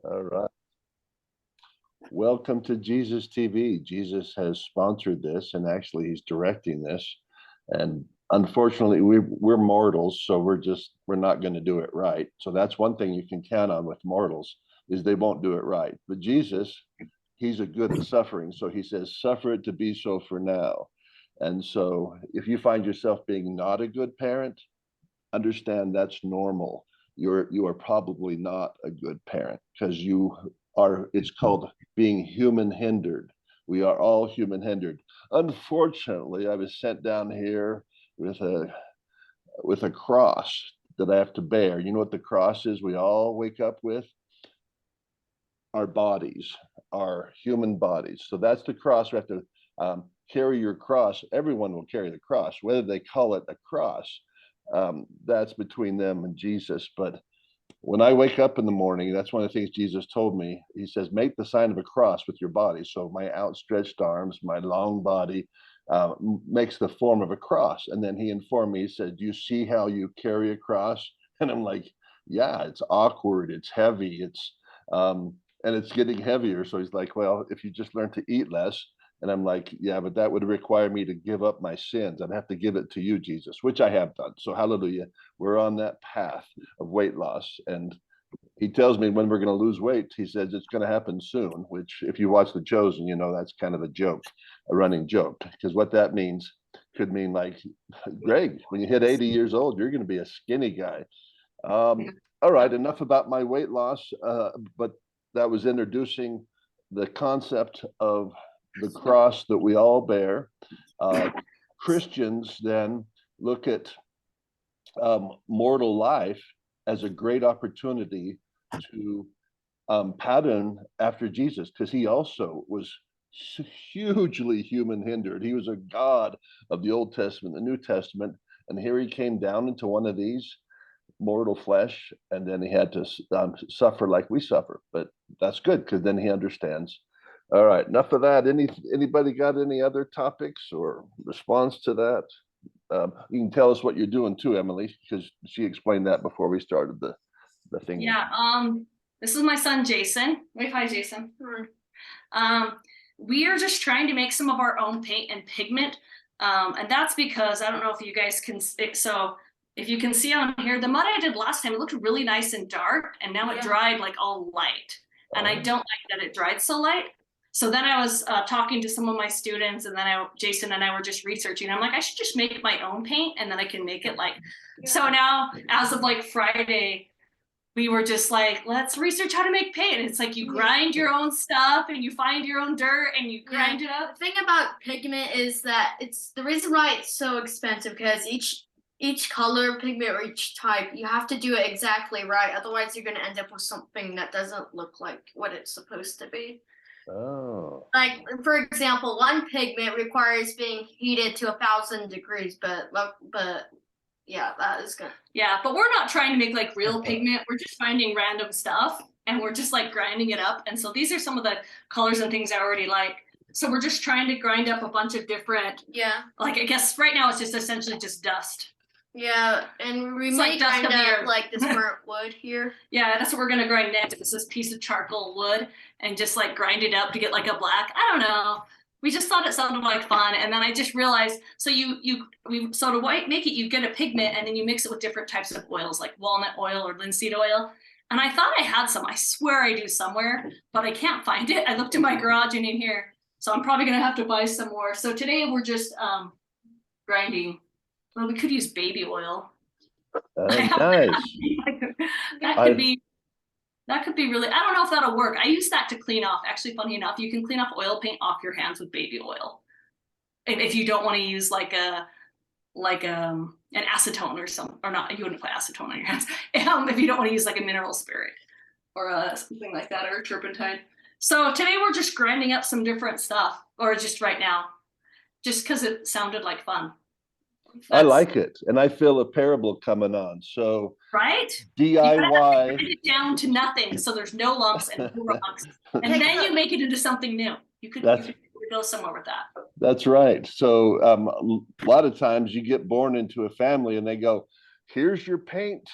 All right. Welcome to Jesus TV. Jesus has sponsored this, and actually, he's directing this. And unfortunately, we're mortals, so we're not going to do it right. So that's one thing you can count on with mortals is they won't do it right. But Jesus, he's a good at suffering, so he says, "Suffer it to be so for now." And so, if you find yourself being not a good parent, understand that's normal. You are probably not a good parent because you are, it's called being human hindered. We are all human hindered. Unfortunately, I was sent down here with a cross that I have to bear. You know what the cross is? We all wake up with our bodies, our human bodies. So that's the cross. We have to carry your cross. Everyone will carry the cross, whether they call it a cross. That's between them and Jesus. But when I wake up in the morning, that's one of the things Jesus told me. He says, make the sign of a cross with your body. So my outstretched arms, my long body makes the form of a cross. And then he informed me, he said, do you see how you carry a cross? And I'm like, yeah, it's awkward. It's heavy. And it's getting heavier. So he's like, well, if you just learn to eat less. And I'm like, yeah, but that would require me to give up my sins. I'd have to give it to you, Jesus, which I have done. So hallelujah. We're on that path of weight loss. And he tells me when we're going to lose weight, he says it's going to happen soon, which if you watch The Chosen, you know, that's kind of a joke, a running joke, because what that means could mean like, Greg, when you hit 80 years old, you're going to be a skinny guy. All right, enough about my weight loss, but that was introducing the concept of the cross that we all bear. Christians then look at mortal life as a great opportunity to pattern after Jesus, because he also was hugely human hindered. He was a God of the Old Testament, the New Testament, and here he came down into one of these mortal flesh, and then he had to suffer like we suffer. But that's good because then he understands. All right, enough of that. Anybody got any other topics or response to that? You can tell us what you're doing too, Emily, because she explained that before we started the thing. Yeah. This is my son Jason. Wave hi, Jason. We are just trying to make some of our own paint and pigment, and that's because I don't know if you guys can. So if you can see on here, the mud I did last time, it looked really nice and dark, and now it dried like all light, and I don't like that it dried so light. So then I was talking to some of my students, and then Jason and I were just researching. I'm like, I should just make my own paint, and then I can make it like. So now, as of like Friday, we were just like, let's research how to make paint. And it's like you grind your own stuff and you find your own dirt and you grind it up. The thing about pigment is that it's the reason why it's so expensive, because each color pigment or each type, you have to do it exactly right. Otherwise you're gonna end up with something that doesn't look like what it's supposed to be. Oh. Like for example, one pigment requires being heated to 1,000 degrees, but yeah, that is good. Yeah, but we're not trying to make like real pigment. We're just finding random stuff and we're just like grinding it up. And so these are some of the colors and things I already like. So we're just trying to grind up a bunch of different, like I guess right now it's just essentially just dust. Yeah, and we might grind up like this burnt wood here. Yeah, that's what we're gonna grind next. It's this piece of charcoal wood and just like grind it up to get like a black. I don't know. We just thought it sounded like fun, and then I just realized. So to make it, you get a pigment, and then you mix it with different types of oils, like walnut oil or linseed oil. And I thought I had some. I swear I do somewhere, but I can't find it. I looked in my garage and in here, so I'm probably gonna have to buy some more. So today we're just grinding. Well, we could use baby oil. Nice. That could be really, I don't know if that'll work. I use that to clean off. Actually, funny enough, you can clean off oil paint off your hands with baby oil. If you don't want to use like an acetone or something, or not, you wouldn't put acetone on your hands. If you don't want to use like a mineral spirit or something like that, or a turpentine. So today we're just grinding up some different stuff, or just right now, just because it sounded like fun. I like it, and I feel a parable coming on. So right, DIY it down to nothing, so there's no lumps and no rocks, and then you make it into something new. You could go somewhere with that. That's right. So a lot of times you get born into a family, and they go, "Here's your paint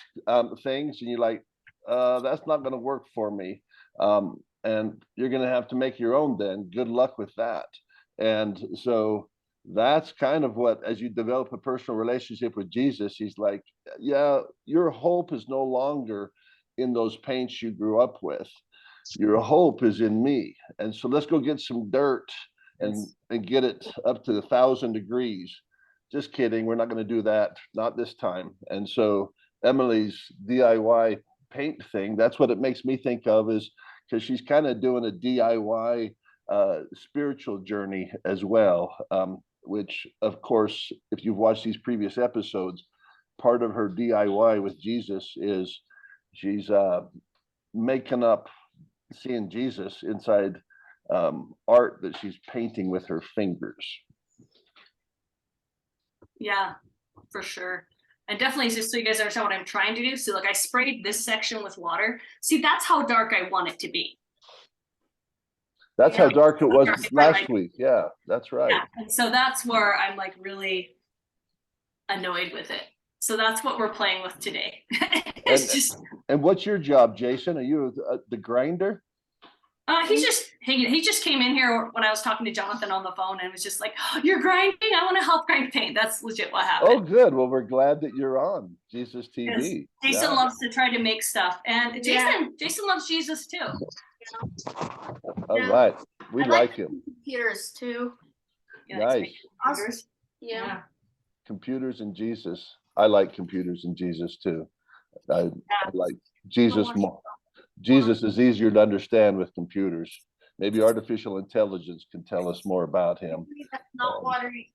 things," and you're like, that's not going to work for me. And you're going to have to make your own then. Good luck with that. And so that's kind of what, as you develop a personal relationship with Jesus, he's like, yeah, your hope is no longer in those paints you grew up with. Your hope is in me. And so let's go get some dirt and get it up to 1,000 degrees. Just kidding. We're not going to do that. Not this time. And so Emily's DIY paint thing, that's what it makes me think of, is because she's kind of doing a DIY spiritual journey as well, which of course, if you've watched these previous episodes, part of her DIY with Jesus is she's making up seeing Jesus inside art that she's painting with her fingers. Yeah, for sure. And definitely, just so you guys understand what I'm trying to do. So like I sprayed this section with water. See, that's how dark I want it to be. That's Yeah. how dark it was Dark. last week. Yeah, that's right. Yeah. And so that's where I'm like really annoyed with it. So that's what we're playing with today. It's just And what's your job, Jason? Are you the grinder? he just came in here when I was talking to Jonathan on the phone and was just like, oh, you're grinding? I want to help grind paint. That's legit what happened. Oh, good. Well, we're glad that you're on Jesus TV. Yes. Jason loves to try to make stuff, and Jason loves Jesus too. All right, we like him. Computers too. Yeah, Nice. computers. Yeah. Computers and Jesus. I like computers and Jesus too. I like Jesus more. Jesus is easier to understand with computers. Maybe artificial intelligence can tell us more about him. That's not watery.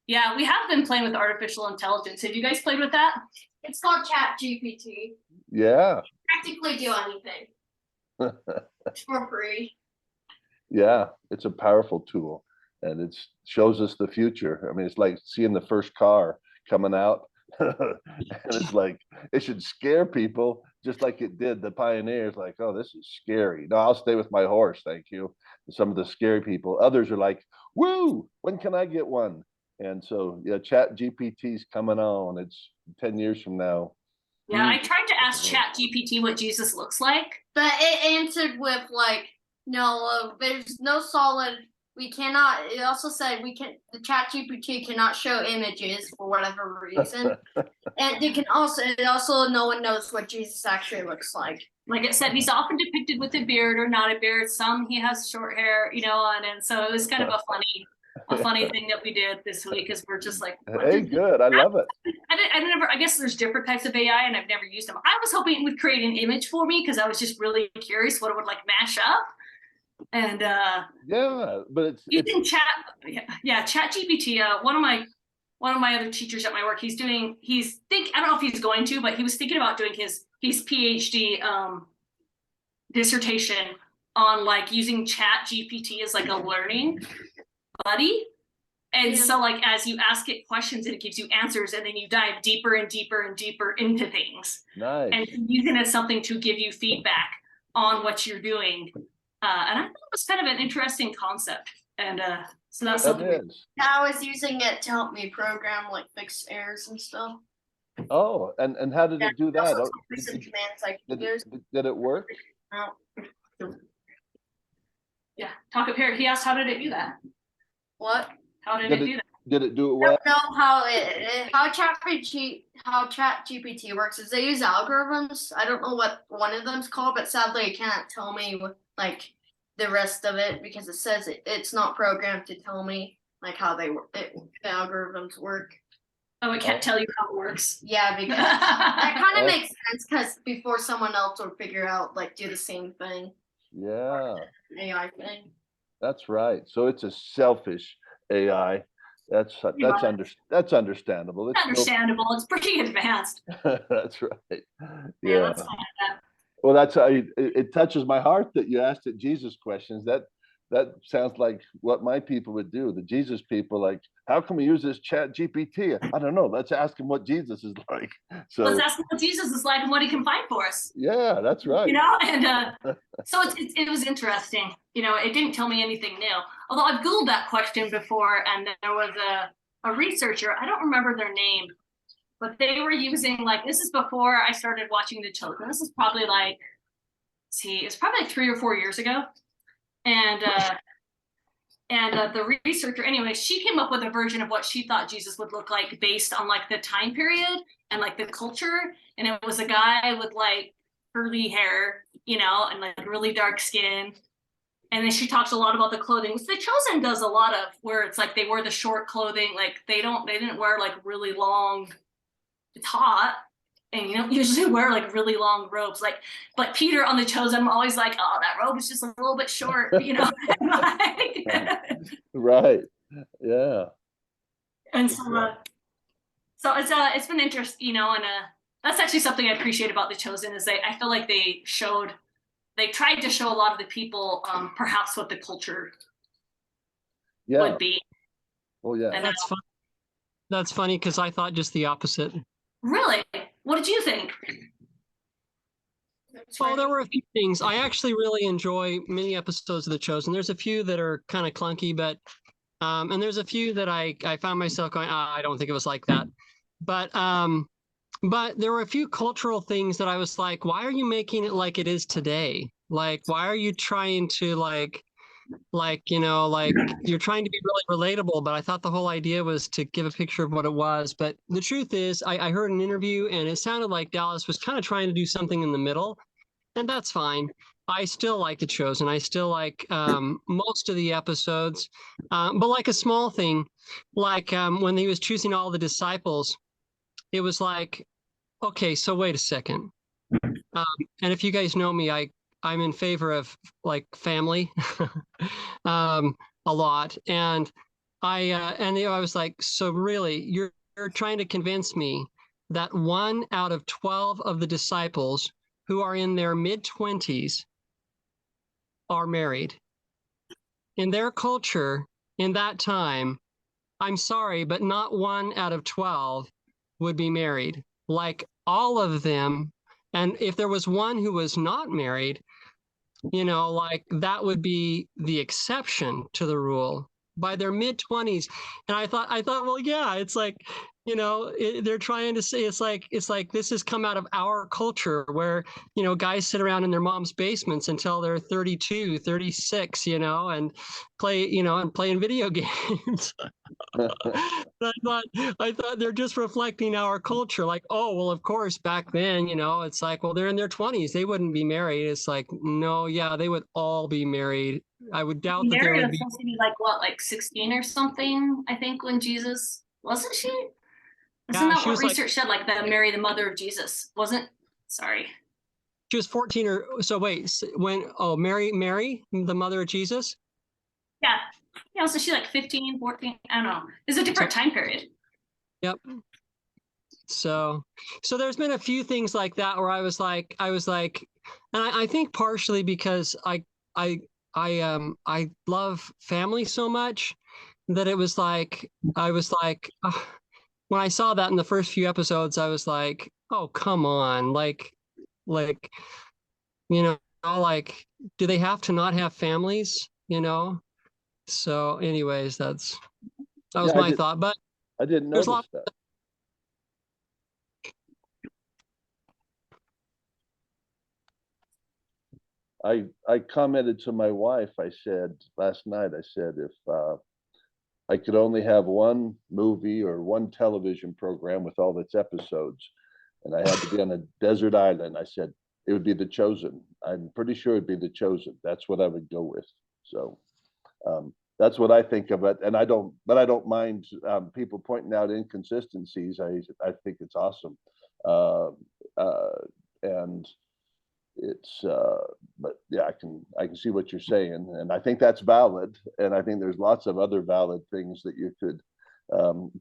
Yeah, we have been playing with artificial intelligence. Have you guys played with that? It's called Chat GPT. Yeah. Practically do anything. For free. Yeah, it's a powerful tool, and it shows us the future. I mean, it's like seeing the first car coming out. And it's like, it should scare people just like it did the pioneers. Like, oh, this is scary. No, I'll stay with my horse, thank you. Some of the scary people. Others are like, woo, when can I get one? And so yeah, Chat GPT's coming on. It's 10 years from now. Yeah, I tried to ask Chat GPT what Jesus looks like. But it answered with like, no, there's no solid. We cannot. It also said the Chat GPT cannot show images for whatever reason, and it also no one knows what Jesus actually looks like. Like it said, he's often depicted with a beard or not a beard. Some he has short hair, and so it was kind of a funny thing that we did this week, because we're just like, hey, good, I love it. I guess there's different types of AI, and I've never used them. I was hoping it would create an image for me because I was just really curious what it would like mash up. And yeah, but it's Chat GPT. One of my other teachers at my work, I don't know if he's going to, but he was thinking about doing his PhD dissertation on like using Chat GPT as like a learning buddy. And so like as you ask it questions and it gives you answers, and then you dive deeper and deeper and deeper into things. Nice. And using it as something to give you feedback on what you're doing. And I thought it was kind of an interesting concept. And so that's something. I was using it to help me program, like fix errors and stuff. Oh, and how did it do that? Some commands like did it work? Yeah. Talk up here. He asked, how did it do that? What? How did it do that? Did it do it I well? don't know how Chat GPT works is they use algorithms. I don't know what one of them's called, but sadly it can't tell me what, like the rest of it, because it says it's not programmed to tell me like how the algorithms work. Oh, it can't tell you how it works. Yeah, because that kind of makes sense, because before someone else will figure out do the same thing. Yeah. AI thing. That's right. So it's a selfish AI. That's understandable. It's understandable. It's pretty advanced. That's right. Yeah. That's well, that's it touches my heart that you asked it Jesus questions. That sounds like what my people would do. The Jesus people, like, how can we use this Chat GPT? I don't know. Let's ask him what Jesus is like. So let's ask him what Jesus is like and what he can find for us. Yeah, that's right. And so it was interesting. It didn't tell me anything new. Although I've Googled that question before, and there was a researcher, I don't remember their name, but they were using like, this is before I started watching The Chosen. This is probably like, it's probably like 3 or 4 years ago. And the researcher, anyway, she came up with a version of what she thought Jesus would look like based on like the time period and like the culture. And it was a guy with like curly hair, you know, and like really dark skin. And then she talks a lot about the clothing, which The Chosen does a lot of, where it's like they wear the short clothing, like they didn't wear like really long. It's hot, and you don't usually wear like really long robes. Like, but Peter on The Chosen, I'm always like, oh, that robe is just a little bit short, you know. Right. Yeah. And so it's been interesting, you know, and that's actually something I appreciate about The Chosen is I feel like they tried to show a lot of the people perhaps what the culture Yeah. would be. Oh yeah. And That's fun. That's funny because I thought just the opposite. really, what did you think? Well, there were a few things. I actually really enjoy many episodes of The Chosen. There's a few that are kind of clunky, but and there's a few that I found myself going, I don't think it was like that. But there were a few cultural things that I was like, why are you making it like it is today? Like, why are you trying to like you're trying to be really relatable, but I thought the whole idea was to give a picture of what it was. But the truth is, I heard an interview and it sounded like Dallas was kind of trying to do something in the middle, and that's fine. I still like The Chosen. I still like most of the episodes, but like a small thing, like when he was choosing all the disciples, it was like, okay, so wait a second. And if you guys know me, I'm in favor of like family a lot. And I was like, so really, you're trying to convince me that 1 out of 12 of the disciples who are in their mid-20s are married. In their culture, in that time, I'm sorry, but not 1 out of 12 would be married. Like all of them. And if there was one who was not married, you know, like that would be the exception to the rule by their mid-20s. And I thought, well, yeah, it's like, you know, they're trying to say it's like this has come out of our culture where, you know, guys sit around in their mom's basements until they're 32, 36, you know, and play, you know, and playing video games. I thought they're just reflecting our culture. Like, oh, well, of course, back then, you know, it's like, well, they're in their 20s. They wouldn't be married. It's like, no, yeah, they would all be married. I would doubt that there Mary would was be. supposed to be like what, like 16 or something, I think, when Jesus, wasn't she? Isn't Yeah, that she what was like, research said? Like the Mary, the mother of Jesus, wasn't? Sorry. she was 14 or so. Wait, Mary, the mother of Jesus. Yeah. Yeah, so she like 15, 14, I don't know. It's a different time period. Yep. So there's been a few things like that where I was like, and I think partially because I love family so much that it was like, I was like, when I saw that in the first few episodes, I was like, oh, come on. Like, you know, like, do they have to not have families, you know? So anyways, that was Yeah, my thought, but I didn't there's a notice lot. that. I commented to my wife, I said last night, I said, if I could only have one movie or one television program with all its episodes, and I had to be on a desert island, I said, it would be The Chosen. I'm pretty sure it'd be The Chosen. That's what I would go with. So that's what I think of it. And I don't mind people pointing out inconsistencies. I think it's awesome. And it's but yeah, I can see what you're saying, and I think that's valid, and I think there's lots of other valid things that you could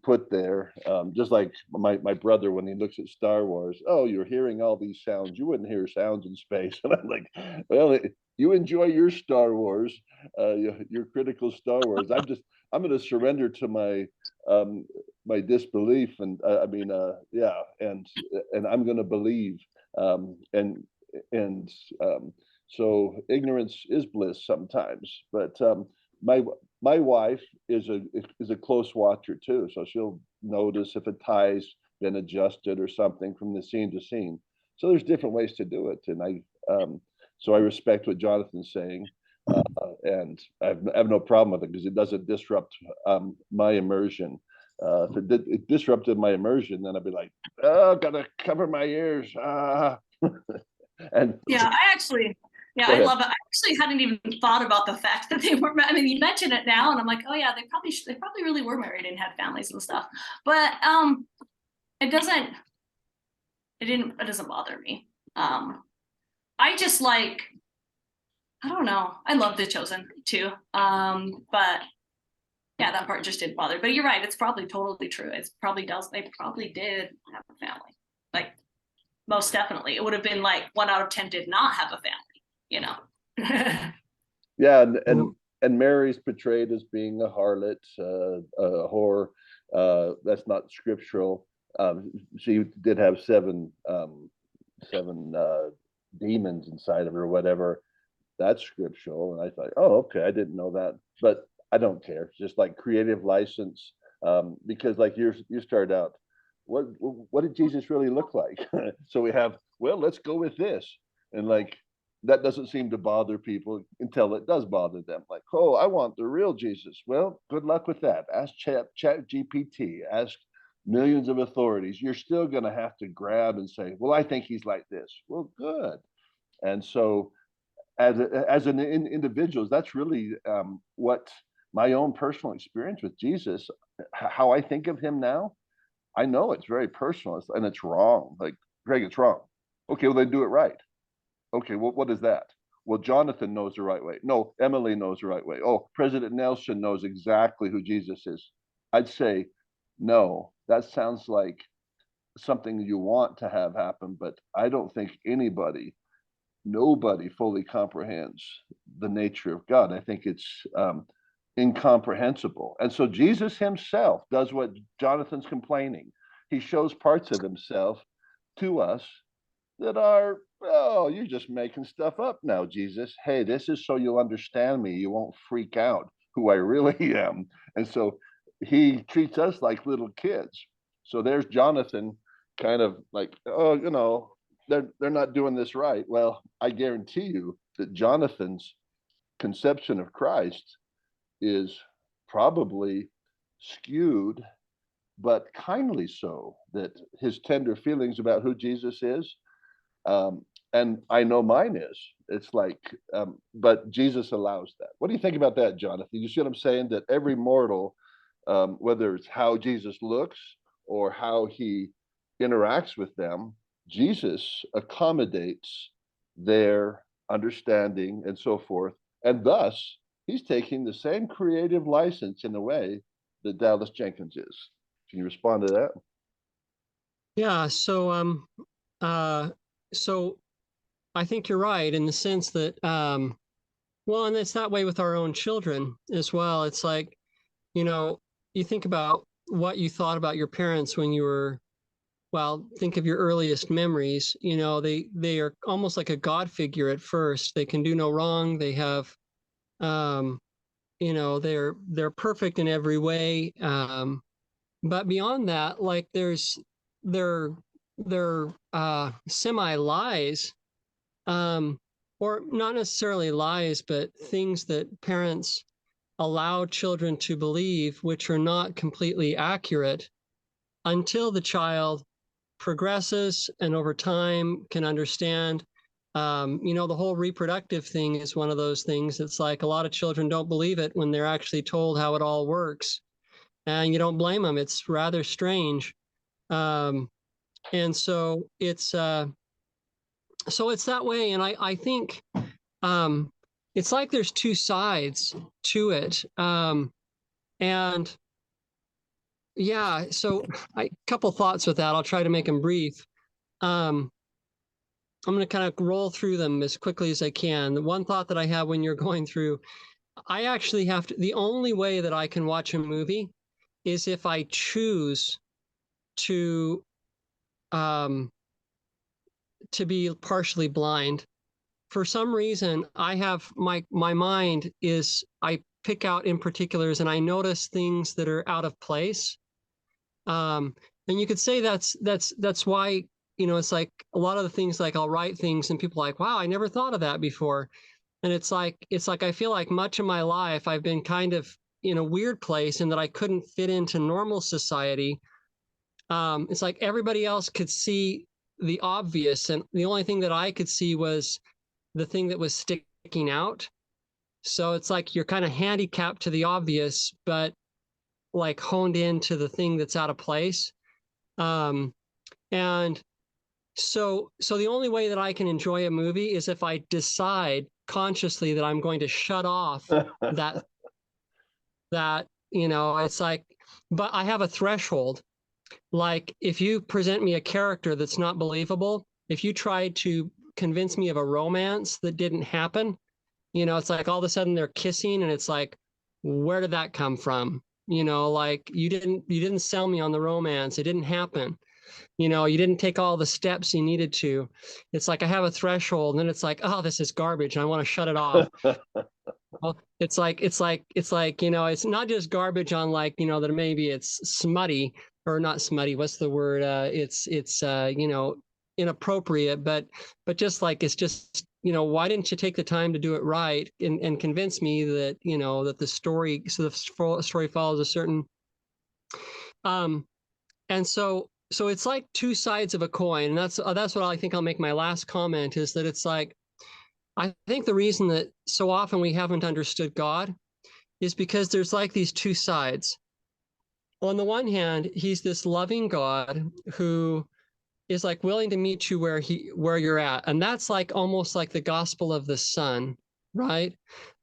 put there, just like my brother, when he looks at Star Wars, oh, you're hearing all these sounds, you wouldn't hear sounds in space. And I'm like, well, you enjoy your Star Wars, your critical Star Wars. I'm going to surrender to my disbelief, and yeah, and I'm going to believe, and so ignorance is bliss sometimes. But my wife is a close watcher too, so she'll notice if it ties been adjusted or something from the scene to scene. So there's different ways to do it. And so I respect what Jonathan's saying. And I have no problem with it because it doesn't disrupt my immersion. If it disrupted my immersion, then I'd be like, oh, gotta cover my ears. And Yeah, I ahead. love it. I actually hadn't even thought about the fact that they were. I mean, you mention it now, and I'm like, oh yeah, they probably really were married and had families and stuff. But it doesn't bother me. I just like, I don't know. I love The Chosen too. But yeah, that part just didn't bother. But you're right. It's probably totally true. It's probably does. They probably did have a family. Like, most definitely. It would have been like 1 out of 10 did not have a family, you know? Yeah, and Mary's portrayed as being a harlot, a whore. That's not scriptural. She did have seven demons inside of her, or whatever. That's scriptural. And I thought, oh, okay, I didn't know that, but I don't care. It's just like creative license, because like you started out, what did Jesus really look like? So we have, well, let's go with this, and like that doesn't seem to bother people until it does bother them. Like, oh, I want the real Jesus. Well, good luck with that. Ask Chat GPT, ask millions of authorities. You're still going to have to grab and say, well, I think he's like this. Well, good. And so as an individuals, that's really what my own personal experience with Jesus, how I think of him now. I know it's very personal and it's wrong. Like, Greg, it's wrong. Okay, well, then do it right. Okay, well, what is that? Well, Jonathan knows the right way. No, Emily knows the right way. Oh, President Nelson knows exactly who Jesus is. I'd say, no, that sounds like something you want to have happen, but I don't think nobody fully comprehends the nature of God. I think it's incomprehensible. And so Jesus himself does what Jonathan's complaining. He shows parts of himself to us that are, oh, you're just making stuff up now, Jesus. Hey, this is so you'll understand me. You won't freak out who I really am. And so he treats us like little kids. So there's Jonathan kind of like, oh, they're not doing this right. Well, I guarantee you that Jonathan's conception of Christ is probably skewed, but kindly so, that his tender feelings about who Jesus is, and I know mine is. It's like, but Jesus allows that. What do you think about that, Jonathan? You see what I'm saying? That every mortal, whether it's how Jesus looks or how he interacts with them, Jesus accommodates their understanding and so forth. And thus, he's taking the same creative license in a way that Dallas Jenkins is. Can you respond to that? Yeah, so I think you're right in the sense that well, and it's that way with our own children as well. It's like, you think about what you thought about your parents when you were, well, think of your earliest memories. They are almost like a God figure at first. They can do no wrong. They have they're perfect in every way. But beyond that, like they're semi lies, or not necessarily lies, but things that parents allow children to believe, which are not completely accurate until the child progresses and over time can understand. The whole reproductive thing is one of those things. It's like a lot of children don't believe it when they're actually told how it all works, and you don't blame them. It's rather strange. And so it's that way. And I think it's like there's two sides to it. And yeah, so a couple thoughts with that. I'll try to make them brief. I'm going to kind of roll through them as quickly as I can. The one thought that I have when you're going through, I actually have to, the only way that I can watch a movie is if I choose to be partially blind. For some reason, I have my mind is, I pick out in particulars and I notice things that are out of place. And you could say that's why, you know, it's like a lot of the things, like I'll write things and people are like, wow, I never thought of that before. And it's like I feel like much of my life I've been kind of in a weird place in that I couldn't fit into normal society. It's like everybody else could see the obvious, and the only thing that I could see was the thing that was sticking out. So it's like you're kind of handicapped to the obvious, but like honed into the thing that's out of place. Um, and so the only way that I can enjoy a movie is if I decide consciously that I'm going to shut off that it's like, but I have a threshold. Like if you present me a character that's not believable, if you tried to convince me of a romance that didn't happen, it's like all of a sudden they're kissing and it's like, where did that come from? Like you didn't sell me on the romance. It didn't happen. You didn't take all the steps you needed to. It's like I have a threshold and then it's like, oh, this is garbage. And I want to shut it off. Well, it's not just garbage on like, that maybe it's smutty or not smutty. What's the word? It's inappropriate, but just like, it's just, why didn't you take the time to do it right and convince me that, that the story, so the story follows a certain, and so it's like two sides of a coin. And that's what I think I'll make my last comment is that it's like, I think the reason that so often we haven't understood God is because there's like these two sides. On the one hand, he's this loving God who is like willing to meet you where you're at. And that's like almost like the gospel of the Son, right?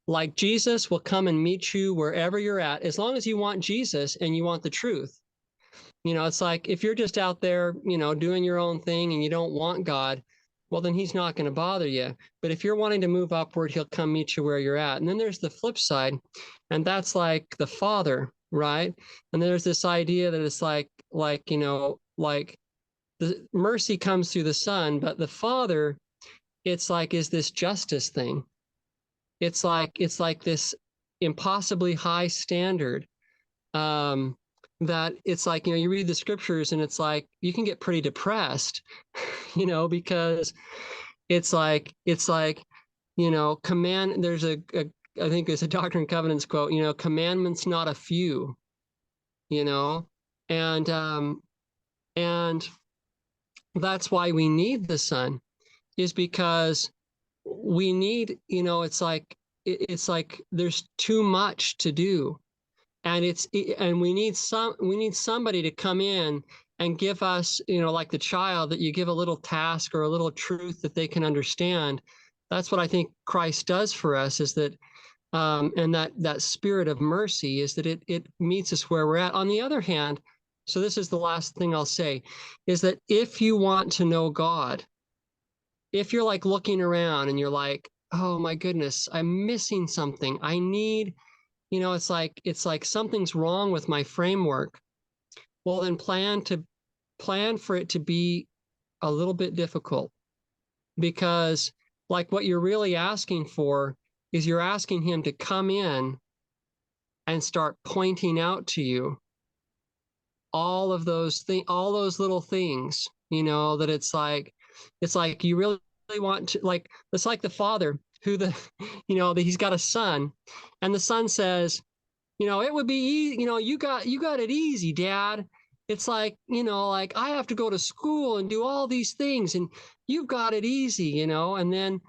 Like Jesus will come and meet you wherever you're at, as long as you want Jesus and you want the truth. It's like if you're just out there, doing your own thing and you don't want God, well, then he's not going to bother you. But if you're wanting to move upward, he'll come meet you where you're at. And then there's the flip side, and that's like the Father, right? And there's this idea that it's like the mercy comes through the Son, but the Father, it's like, is this justice thing. It's like this impossibly high standard. That it's like, you read the scriptures and it's like, you can get pretty depressed, because it's like, there's I think it's a Doctrine and Covenants quote, commandments, not a few, and that's why we need the Son, is because we need, it's like there's too much to do. And we need somebody to come in and give us, like the child, that you give a little task or a little truth that they can understand. That's what I think Christ does for us, is that, and that spirit of mercy is that it meets us where we're at. On the other hand, so this is the last thing I'll say, is that if you want to know God, if you're like looking around and you're like, oh my goodness, I'm missing something. I need, it's like something's wrong with my framework. Well, then plan for it to be a little bit difficult, because like what you're really asking for is you're asking him to come in and start pointing out to you all of those things, all those little things, that it's like you really want to, like, it's like the Father who that he's got a son, and the son says, it would be easy, you got it easy, Dad. It's like, like I have to go to school and do all these things and you've got it easy, and then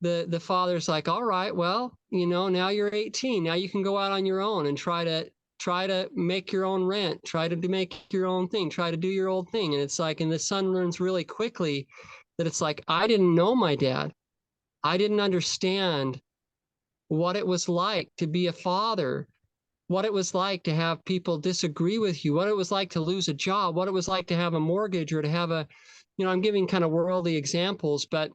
the father's like, all right, well, now you're 18. Now you can go out on your own and try to make your own rent, try to make your own thing, try to do your own thing. And it's like, and the son learns really quickly that it's like, I didn't know my dad. I didn't understand what it was like to be a father, what it was like to have people disagree with you, what it was like to lose a job, what it was like to have a mortgage or to have I'm giving kind of worldly examples, but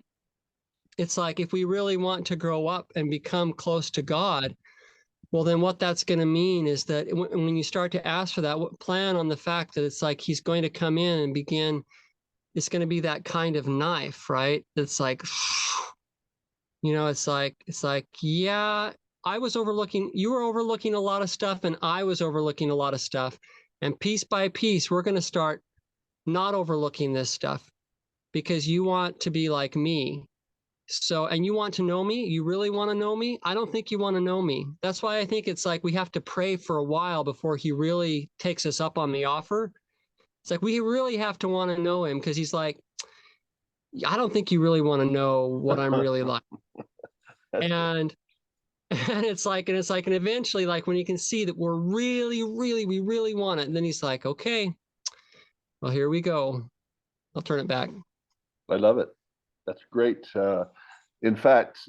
it's like, if we really want to grow up and become close to God, well, then what that's going to mean is that when you start to ask for that, plan on the fact that it's like he's going to come in and begin, it's going to be that kind of knife, right? It's like, it's like, yeah, you were overlooking a lot of stuff and I was overlooking a lot of stuff. And piece by piece, we're going to start not overlooking this stuff because you want to be like me. So, and you want to know me? You really want to know me? I don't think you want to know me. That's why I think it's like we have to pray for a while before he really takes us up on the offer. It's like we really have to want to know him because he's like, I don't think you really want to know what I'm really like. And and eventually, like when you can see that we're we really want it, and then he's like, okay, well, here we go. I'll turn it back. I love it. That's great. In fact,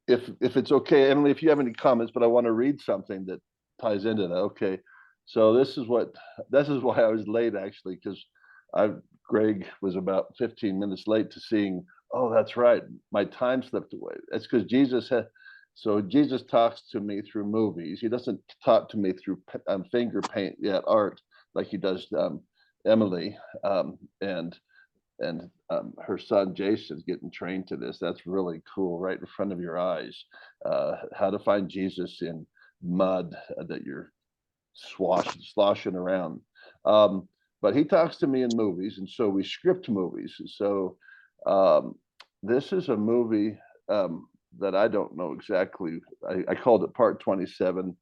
if it's okay, Emily, if you have any comments, but I want to read something that ties into that. Okay. So this is why I was late actually, because Greg was about 15 minutes late to seeing, oh, that's right. My time slipped away. That's because Jesus talks to me through movies. He doesn't talk to me through finger paint yet art like he does Emily. And her son Jason's getting trained to this. That's really cool, right in front of your eyes. How to find Jesus in mud that you're sloshing around. But he talks to me in movies, and so we script movies. So this is a movie that I don't know exactly. I called it Part 27.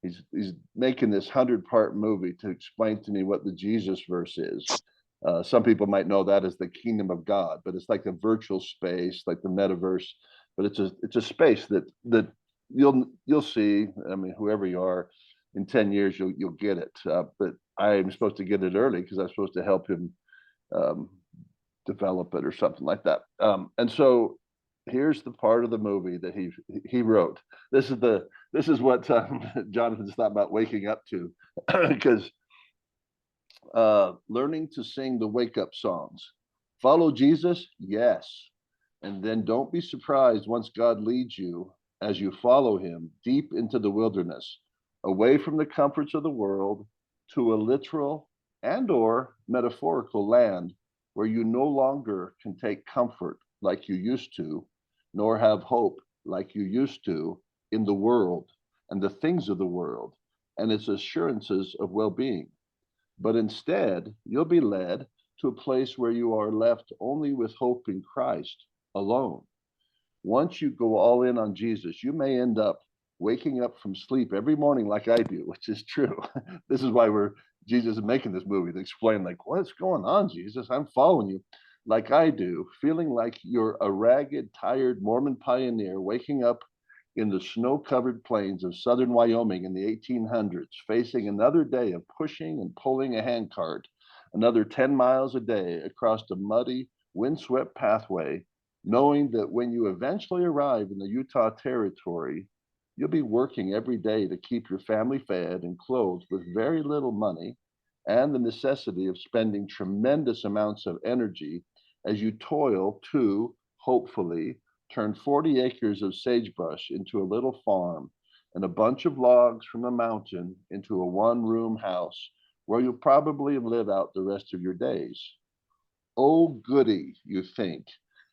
He's making this 100-part movie to explain to me what the Jesus verse is. Some people might know that as the kingdom of God, but it's like a virtual space, like the metaverse. But it's a space that you'll see. I mean, whoever you are, in 10 years you'll get it. But I'm supposed to get it early because I'm supposed to help him develop it or something like that. And so here's the part of the movie that he wrote. This is what Jonathan's thought about waking up to, because learning to sing the wake up songs. Follow Jesus, yes. And then don't be surprised once God leads you as you follow him deep into the wilderness, away from the comforts of the world to a literal and or metaphorical land where you no longer can take comfort like you used to, nor have hope like you used to in the world and the things of the world and its assurances of well-being. But instead, you'll be led to a place where you are left only with hope in Christ alone. Once you go all in on Jesus, you may end up waking up from sleep every morning like I do, which is true. This is why Jesus is making this movie to explain, like, what's going on, Jesus? I'm following you like I do, feeling like you're a ragged, tired Mormon pioneer waking up in the snow-covered plains of southern Wyoming in the 1800s, facing another day of pushing and pulling a handcart, another 10 miles a day across a muddy, windswept pathway, knowing that when you eventually arrive in the Utah Territory, you'll be working every day to keep your family fed and clothed with very little money and the necessity of spending tremendous amounts of energy as you toil to, hopefully, turn 40 acres of sagebrush into a little farm and a bunch of logs from a mountain into a one-room house where you'll probably live out the rest of your days. Oh, goody, you think,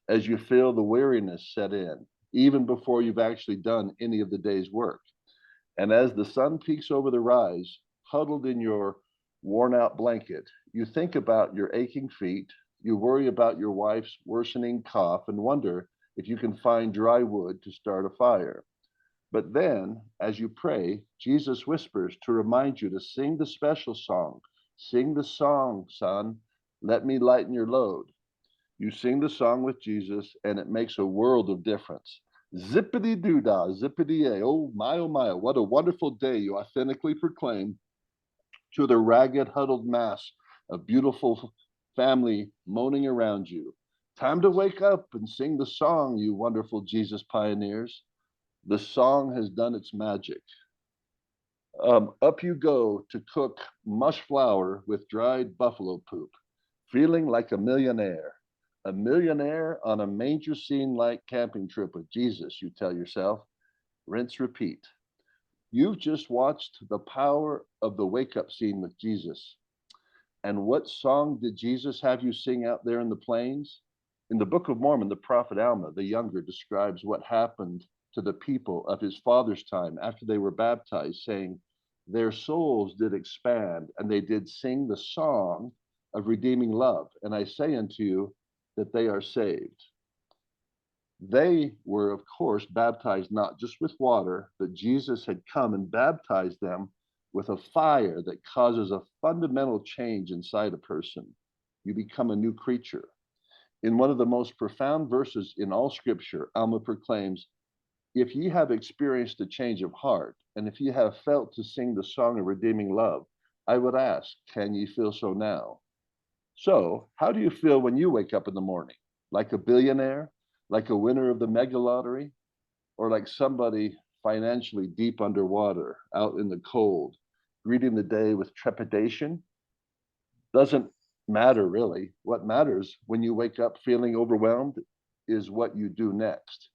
as you feel the weariness set in, even before you've actually done any of the day's work. And as the sun peeks over the rise, huddled in your worn-out blanket, you think about your aching feet, you worry about your wife's worsening cough, and wonder if you can find dry wood to start a fire. But then, as you pray, Jesus whispers to remind you to sing the special song. Sing the song, son. Let me lighten your load. You sing the song with Jesus, and it makes a world of difference. Zippity doo dah, zippity yay. Oh my, what a wonderful day you authentically proclaim to the ragged, huddled mass of beautiful family moaning around you. Time to wake up and sing the song, you wonderful Jesus pioneers. The song has done its magic. Up you go to cook mush flour with dried buffalo poop, feeling like a millionaire on a manger scene-like camping trip with Jesus, you tell yourself. Rinse, repeat. You've just watched the power of the wake-up scene with Jesus. And what song did Jesus have you sing out there in the plains? In the Book of Mormon, the prophet Alma, the younger, describes what happened to the people of his father's time after they were baptized, saying, their souls did expand, and they did sing the song of redeeming love. And I say unto you that they are saved. They were, of course, baptized not just with water, but Jesus had come and baptized them with a fire that causes a fundamental change inside a person. You become a new creature. In one of the most profound verses in all scripture, Alma proclaims, if ye have experienced a change of heart, and if ye have felt to sing the song of redeeming love, I would ask, can ye feel so now? So, how do you feel when you wake up in the morning? Like a billionaire? Like a winner of the mega lottery? Or like somebody financially deep underwater, out in the cold, greeting the day with trepidation? Doesn't matter really. What matters when you wake up feeling overwhelmed is what you do next.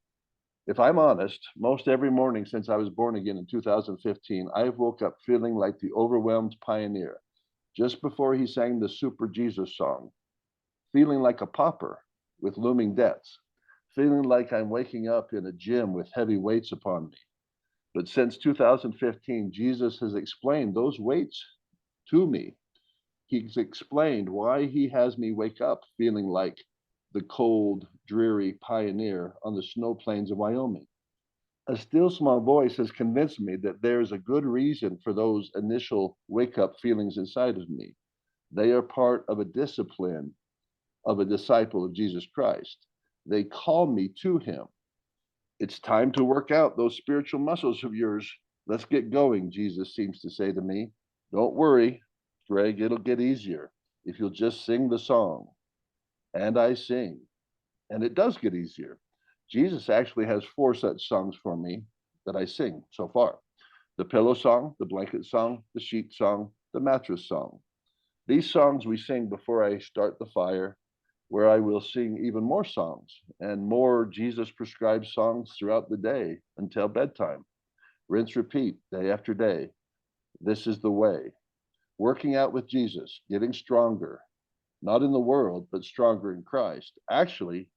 If I'm honest, most every morning since I was born again in 2015, I've woke up feeling like the overwhelmed pioneer, just before he sang the Super Jesus song, feeling like a pauper with looming debts, feeling like I'm waking up in a gym with heavy weights upon me. But since 2015, Jesus has explained those weights to me. He's explained why he has me wake up feeling like the cold, dreary pioneer on the snow plains of Wyoming. A still small voice has convinced me that there's a good reason for those initial wake up feelings inside of me. They are part of a discipline of a disciple of Jesus Christ. They call me to him. It's time to work out those spiritual muscles of yours. Let's get going, Jesus seems to say to me. Don't worry, Greg, it'll get easier if you'll just sing the song. And I sing, and it does get easier. Jesus actually has 4 such songs for me that I sing so far. The pillow song, the blanket song, the sheet song, the mattress song. These songs we sing before I start the fire, where I will sing even more songs and more Jesus prescribed songs throughout the day until bedtime. Rinse, repeat, day after day. This is the way. Working out with Jesus, getting stronger, not in the world, but stronger in Christ. Actually,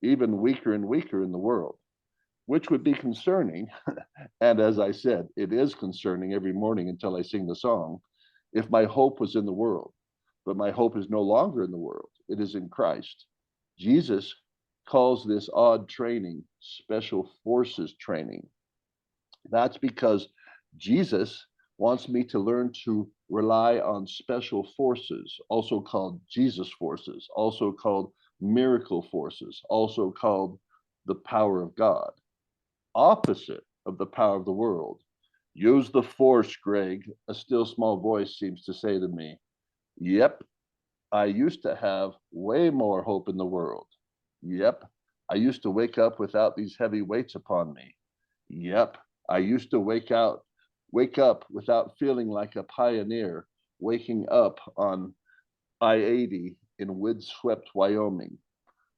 even weaker and weaker in the world, which would be concerning. And as I said, it is concerning every morning until I sing the song, if my hope was in the world. But my hope is no longer in the world. It is in Christ. Jesus calls this odd training special forces training. That's because Jesus wants me to learn to rely on special forces, also called Jesus forces, also called miracle forces, also called the power of God, opposite of the power of the world. Use the force, Greg, a still small voice seems to say to me. Yep, I used to have way more hope in the world. Yep, I used to wake up without these heavy weights upon me. Yep, I used to wake up without feeling like a pioneer waking up on I-80 in windswept Wyoming.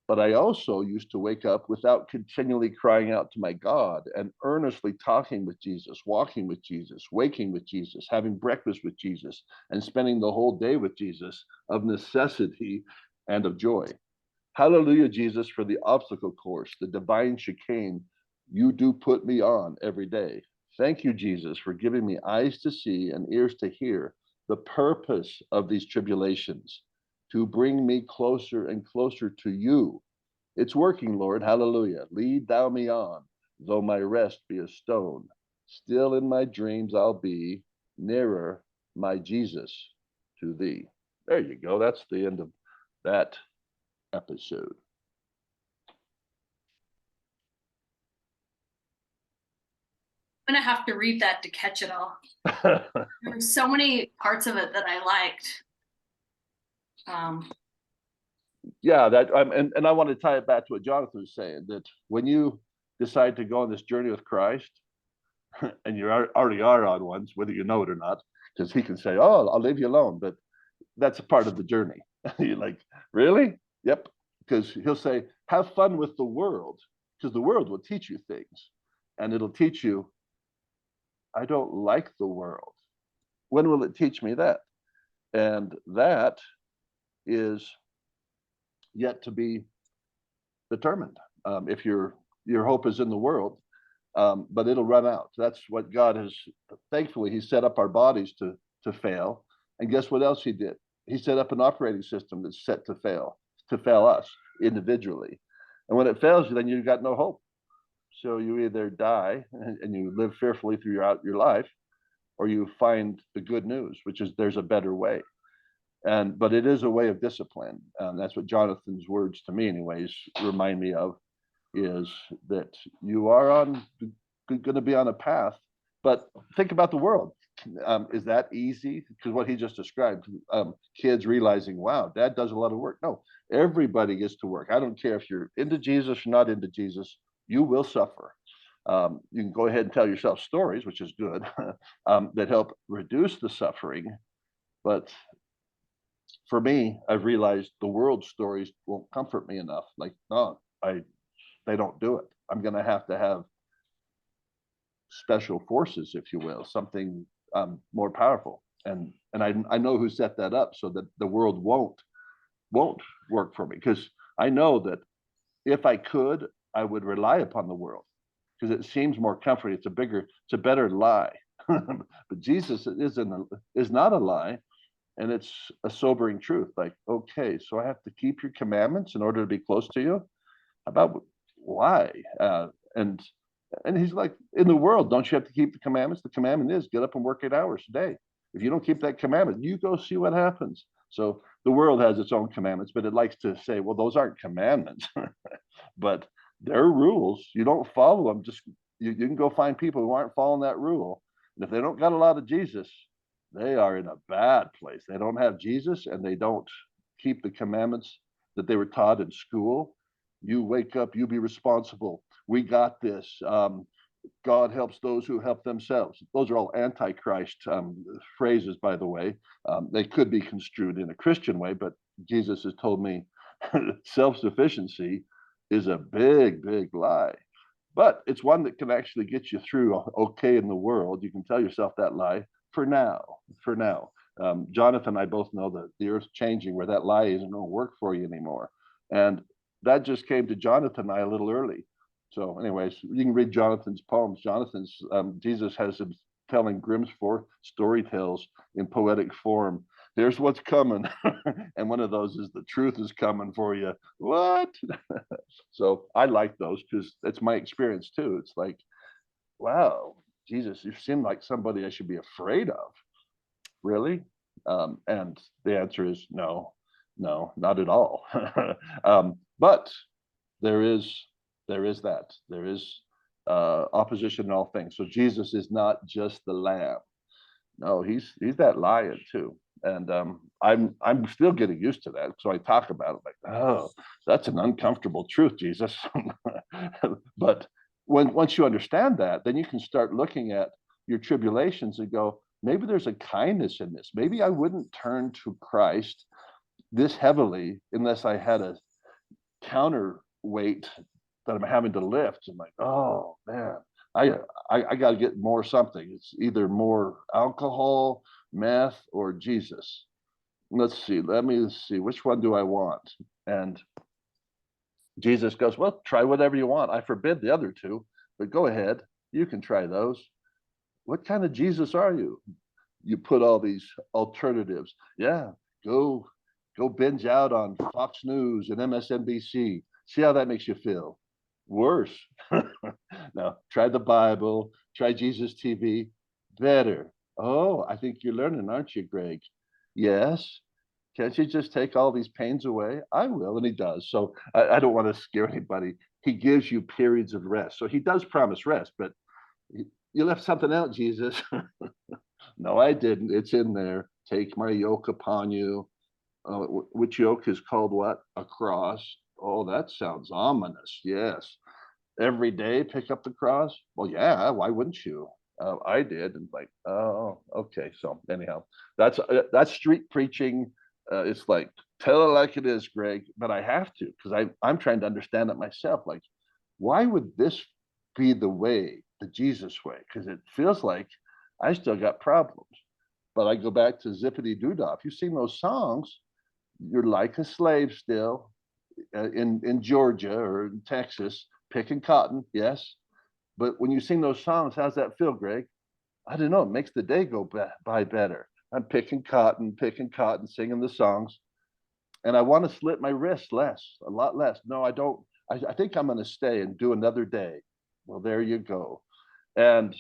But I also used to wake up without continually crying out to my God and earnestly talking with Jesus, walking with Jesus, waking with Jesus, having breakfast with Jesus, and spending the whole day with Jesus of necessity and of joy. Hallelujah, Jesus, for the obstacle course, the divine chicane you do put me on every day. Thank you, Jesus, for giving me eyes to see and ears to hear the purpose of these tribulations, to bring me closer and closer to you. It's working, Lord. Hallelujah. Lead thou me on, though my rest be a stone. Still in my dreams I'll be nearer, my Jesus, to thee. There you go. That's the end of that episode. I'm gonna have to read that to catch it all. There were so many parts of it that I liked. Yeah, that and I want to tie it back to what Jonathan was saying, that when you decide to go on this journey with Christ, and you already are on ones, whether you know it or not, because he can say, "Oh, I'll leave you alone," but that's a part of the journey. You're like, really? Yep. Because he'll say, "Have fun with the world," because the world will teach you things, and it'll teach you, "I don't like the world." When will it teach me that? And that is yet to be determined. If your hope is in the world, but it'll run out. That's what God has. Thankfully, He set up our bodies to fail, and guess what else He did? he set up an operating system that's set to fail us individually. And when it fails you, then you've got no hope. So you either die and you live fearfully throughout your life, or you find the good news, which is there's a better way. But it is a way of discipline. That's what Jonathan's words to me anyways remind me of, is that you are going to be on a path. But think about the world. Is that easy? Because what he just described, kids realizing, wow, dad does a lot of work. No, everybody gets to work. I don't care if you're into Jesus or not into Jesus, you will suffer. You can go ahead and tell yourself stories, which is good, that help reduce the suffering. But for me, I've realized the world's stories won't comfort me enough. Like, no, they don't do it. I'm going to have special forces, if you will, something more powerful. And I know who set that up so that the world won't work for me, because I know that if I could, I would rely upon the world because it seems more comforting. It's a better lie. But Jesus is not a lie, and it's a sobering truth. Like, okay, so I have to keep your commandments in order to be close to you? About why? And he's like, in the world, don't you have to keep the commandments? The commandment is get up and work 8 hours a day. If you don't keep that commandment, you go see what happens. So the world has its own commandments, but it likes to say, well, those aren't commandments. But they're rules. You don't follow them. Just you can go find people who aren't following that rule. And if they don't got a lot of Jesus, they are in a bad place. They don't have Jesus, and they don't keep the commandments that they were taught in school. You wake up, you be responsible. We got this. God helps those who help themselves. Those are all antichrist phrases, by the way. They could be construed in a Christian way, but Jesus has told me self-sufficiency is a big, big lie. But it's one that can actually get you through okay in the world. You can tell yourself that lie for now. Jonathan and I both know that the earth's changing where that lie isn't going to work for you anymore. And that just came to Jonathan and I a little early. So anyways, you can read Jonathan's poems. Jesus has him telling Grimm's story tales in poetic form. Here's what's coming. And one of those is the truth is coming for you. What? So I like those because it's my experience too. It's like, wow, Jesus, you seem like somebody I should be afraid of. Really? And the answer is no, not at all. But there is that. There is opposition in all things. So Jesus is not just the lamb. No, he's that lion too. And I'm still getting used to that. So I talk about it like, oh, that's an uncomfortable truth, Jesus. But once you understand that, then you can start looking at your tribulations and go, maybe there's a kindness in this. Maybe I wouldn't turn to Christ this heavily unless I had a counterweight that I'm having to lift. I'm like, oh man, I got to get more something. It's either more alcohol, meth, or Jesus. Let's see. Let me see. Which one do I want? And Jesus goes, well, try whatever you want. I forbid the other two, but go ahead. You can try those. What kind of Jesus are you? You put all these alternatives. Yeah, go binge out on Fox News and MSNBC. See how that makes you feel. Worse. Now, try the Bible, try Jesus TV. Better. Oh, I think you're learning, aren't you, Greg? Yes. Can't you just take all these pains away? I will, and he does. So I don't want to scare anybody. He gives you periods of rest. So he does promise rest, but you left something out, Jesus. No, I didn't. It's in there. Take my yoke upon you. Which yoke is called what? A cross. Oh, that sounds ominous. Yes. Every day pick up the cross? Well, yeah, why wouldn't you? I did. And like, oh, okay. So anyhow, that's street preaching. It's like, tell it like it is, Greg, but I have to, because I'm trying to understand it myself. Like, why would this be the way, the Jesus way? Because it feels like I still got problems. But I go back to Zippity Doo-Dah. If you've seen those songs, you're like a slave still in Georgia or in Texas, picking cotton, yes. But when you sing those songs, how's that feel, Greg? I don't know. It makes the day go by better. I'm picking cotton, singing the songs. And I want to slit my wrist a lot less. No, I don't. I think I'm going to stay and do another day. Well, there you go. And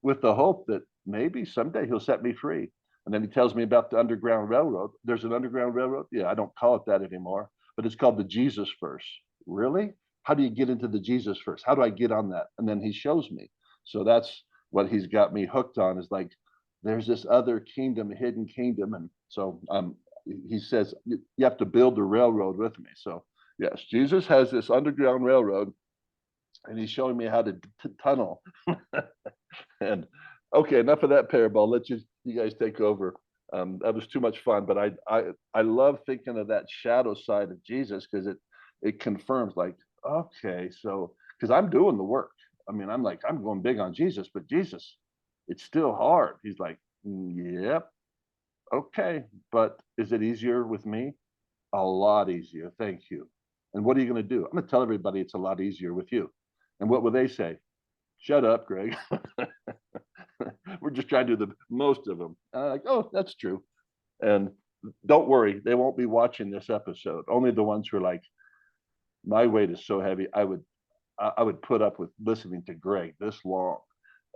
with the hope that maybe someday he'll set me free. And then he tells me about the Underground Railroad. There's an Underground Railroad? Yeah, I don't call it that anymore, but it's called the Jesus Verse. Really? How do you get into the Jesus Verse? How do I get on that? And then he shows me. So that's what he's got me hooked on, is like, there's this other kingdom, hidden kingdom. And so he says, you have to build the railroad with me. So yes, Jesus has this Underground Railroad, and he's showing me how to tunnel. And okay, enough of that parable. I'll let you guys take over. That was too much fun, but I love thinking of that shadow side of Jesus, because it confirms, like, okay, so because I'm doing the work. I mean, I'm going big on Jesus, but Jesus, it's still hard. He's like, yep, okay, but is it easier with me? A lot easier, thank you. And what are you going to do? I'm going to tell everybody it's a lot easier with you. And what will they say? Shut up, Greg. We're just trying to do the most of them. Like, oh, that's true. And don't worry, they won't be watching this episode. Only the ones who are like, my weight is so heavy, I would put up with listening to Greg this long.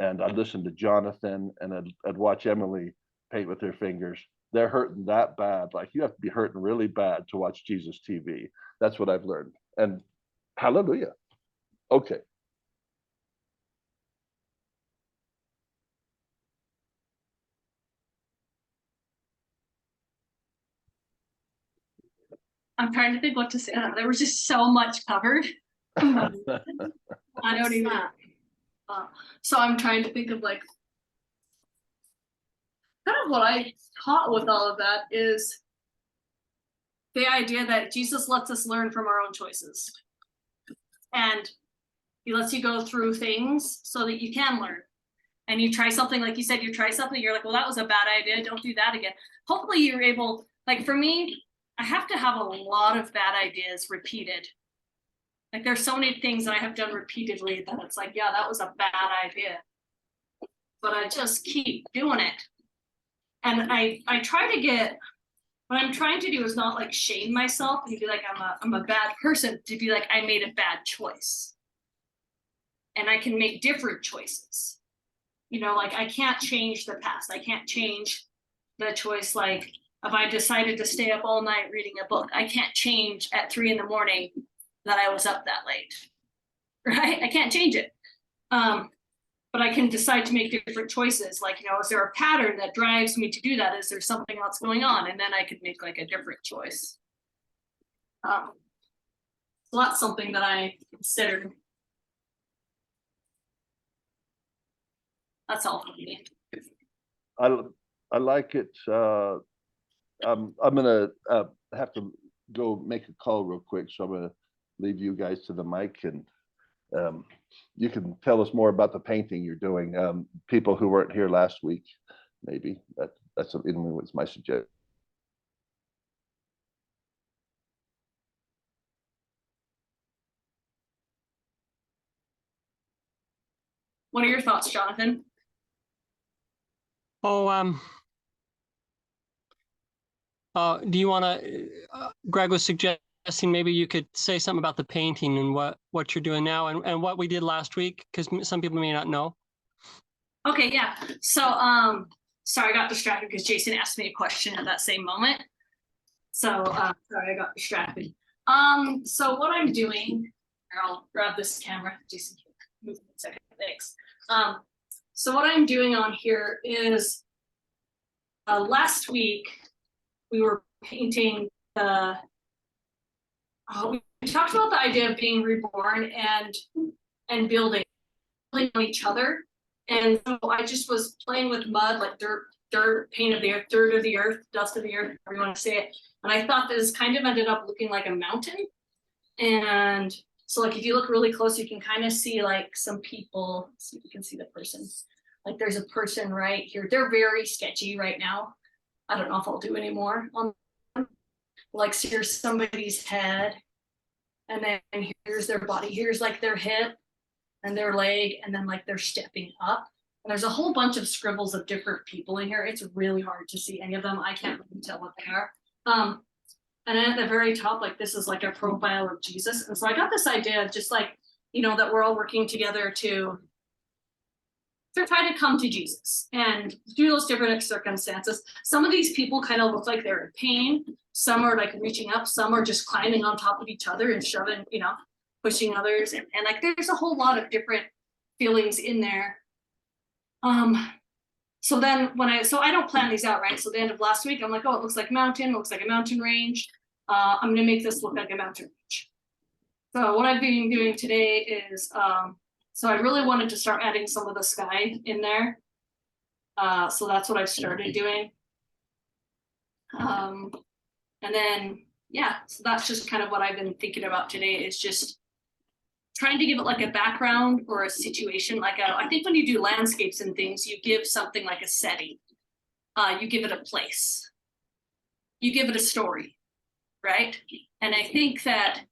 And I'd listen to Jonathan, and I'd watch Emily paint with her fingers. They're hurting that bad. Like, you have to be hurting really bad to watch Jesus TV. That's what I've learned. And hallelujah. Okay. I'm trying to think what to say. There was just so much covered. I don't even. So I'm trying to think of, like, kind of what I taught with all of that is the idea that Jesus lets us learn from our own choices. And he lets you go through things so that you can learn. And you try something, like you said, you try something, you're like, well, that was a bad idea. Don't do that again. Hopefully you're able, like for me, I have to have a lot of bad ideas repeated. Like, there's so many things that I have done repeatedly that it's like, yeah, that was a bad idea. But I just keep doing it. And I try to get, what I'm trying to do is not like shame myself and be like, I'm a bad person, to be like, I made a bad choice. And I can make different choices. You know, like, I can't change the past. I can't change the choice, like, if I decided to stay up all night reading a book, I can't change at 3 a.m. that I was up that late, right? I can't change it. But I can decide to make different choices. Like, you know, is there a pattern that drives me to do that? Is there something else going on? And then I could make like a different choice. So that's something that I considered. That's all for me. I like it. I'm gonna have to go make a call real quick, so I'm gonna leave you guys to the mic, and you can tell us more about the painting you're doing. People who weren't here last week, maybe that's was my suggestion. What are your thoughts, Jonathan? Oh, do you want to, Greg was suggesting maybe you could say something about the painting and what you're doing now and what we did last week, because some people may not know. Okay, yeah. So, sorry, I got distracted because Jason asked me a question at that same moment. So, sorry, I got distracted. So what I'm doing, I'll grab this camera. Jason, move in a second. Thanks. So what I'm doing on here is, last week we were painting the. We talked about the idea of being reborn and building on each other. And so I just was playing with mud, like dirt, paint of the earth, dirt of the earth, dust of the earth, however you want to say it. And I thought this kind of ended up looking like a mountain. And so, like, if you look really close, you can kind of see like some people. Let's see if you can see the person. Like, there's a person right here. They're very sketchy right now. I don't know if I'll do any more on them. Like, so here's somebody's head, and then here's their body. Here's like their hip and their leg, and then like they're stepping up. And there's a whole bunch of scribbles of different people in here. It's really hard to see any of them. I can't really tell what they are. And then at the very top, like this is like a profile of Jesus. And so I got this idea of just like, you know, that we're all working together to try to come to Jesus and through those different circumstances. Some of these people kind of look like they're in pain. Some are like reaching up. Some are just climbing on top of each other and shoving, you know, pushing others. And like, there's a whole lot of different feelings in there. So then so I don't plan these out, right? So the end of last week, I'm like, oh, it looks like a mountain, looks like a mountain range. I'm gonna make this look like a mountain range. So what I've been doing today is, so I really wanted to start adding some of the sky in there. So that's what I've started doing. And then, yeah, so that's just kind of what I've been thinking about today, is just trying to give it like a background or a situation. Like I think when you do landscapes and things, you give something like a setting. You give it a place. You give it a story, right? And I think that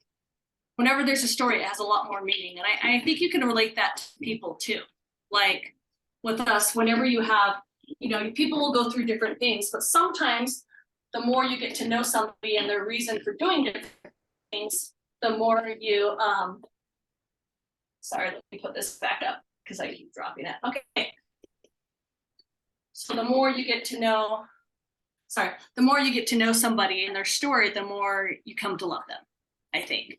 whenever there's a story, it has a lot more meaning. And I think you can relate that to people too. Like with us, whenever you have, you know, people will go through different things, but sometimes the more you get to know somebody and their reason for doing different things, the more you, sorry, let me put this back up because I keep dropping it. Okay. So the more you get to know, the more you get to know somebody and their story, the more you come to love them, I think.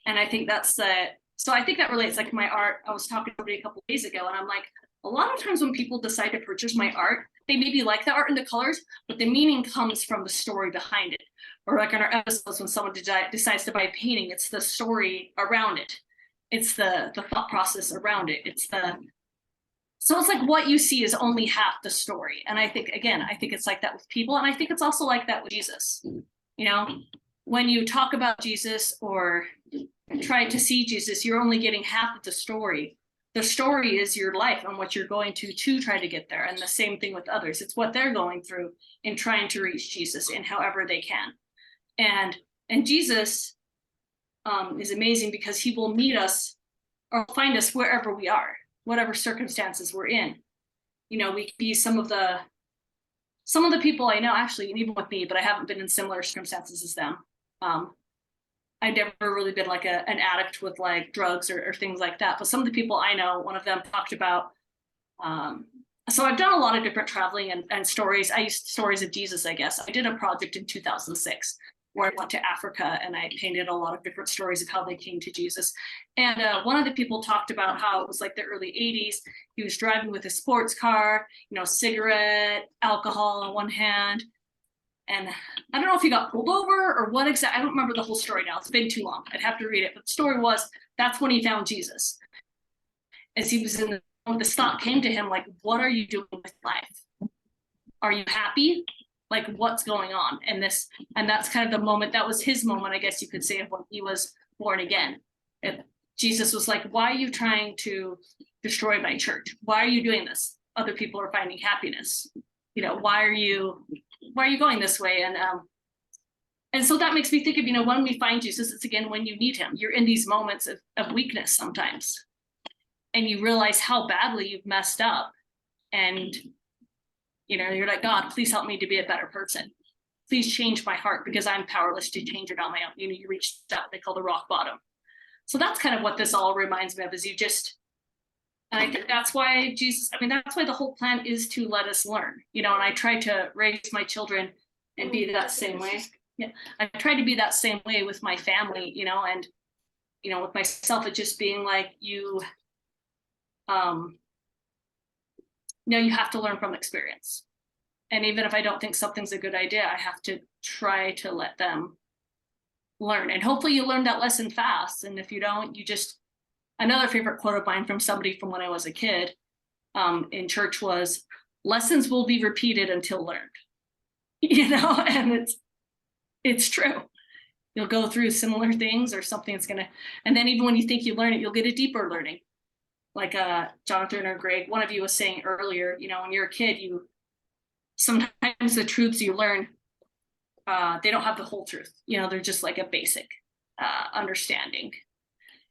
And I think that's so I think that relates, like my art. I was talking to somebody a couple of days ago and I'm like, a lot of times when people decide to purchase my art, they maybe like the art and the colors, but the meaning comes from the story behind it. Or like in our episodes, when someone decides to buy a painting, it's the story around it. It's the thought process around it. So it's like what you see is only half the story. And I think, again, I think it's like that with people. And I think it's also like that with Jesus. You know, when you talk about Jesus or try to see Jesus, you're only getting half of the story. The story is your life and what you're going to try to get there. And the same thing with others. It's what they're going through in trying to reach Jesus in however they can. And Jesus is amazing because he will meet us or find us wherever we are, whatever circumstances we're in. You know, we could be some of the people I know, actually, and even with me, but I haven't been in similar circumstances as them. I've never really been like an addict with like drugs or things like that. But some of the people I know, one of them talked about, so I've done a lot of different traveling and stories. I used stories of Jesus, I guess. I did a project in 2006 where I went to Africa and I painted a lot of different stories of how they came to Jesus. And one of the people talked about how it was like the early 80s. He was driving with a sports car, you know, cigarette, alcohol on one hand. And I don't know if he got pulled over or what exactly. I don't remember the whole story now. It's been too long. I'd have to read it. But the story was, that's when he found Jesus. As he was in the thought came to him, like, what are you doing with life? Are you happy? Like, what's going on? And that's kind of the moment, that was his moment, I guess you could say, of when he was born again. And Jesus was like, why are you trying to destroy my church? Why are you doing this? Other people are finding happiness. You know, why are you going this way? And so that makes me think of, you know, when we find Jesus, it's again when you need him. You're in these moments of weakness sometimes. And you realize how badly you've messed up. And, you know, you're like, God, please help me to be a better person. Please change my heart because I'm powerless to change it on my own. You know, you reach that they call the rock bottom. So that's kind of what this all reminds me of, is and I think that's why that's why the whole plan is to let us learn, you know, and I try to raise my children and be that same way. Yeah, I try to be that same way with my family, you know, and, you know, with myself, it's just being like, you know, you have to learn from experience. And even if I don't think something's a good idea, I have to try to let them learn. And hopefully you learn that lesson fast. And if you don't, you just, another favorite quote of mine from somebody from when I was a kid in church was, lessons will be repeated until learned. You know, and it's true. You'll go through similar things or something that's gonna, and then even when you think you learn it, you'll get a deeper learning. Like Jonathan or Greg, one of you was saying earlier, you know, when you're a kid, sometimes the truths you learn, they don't have the whole truth. You know, they're just like a basic understanding.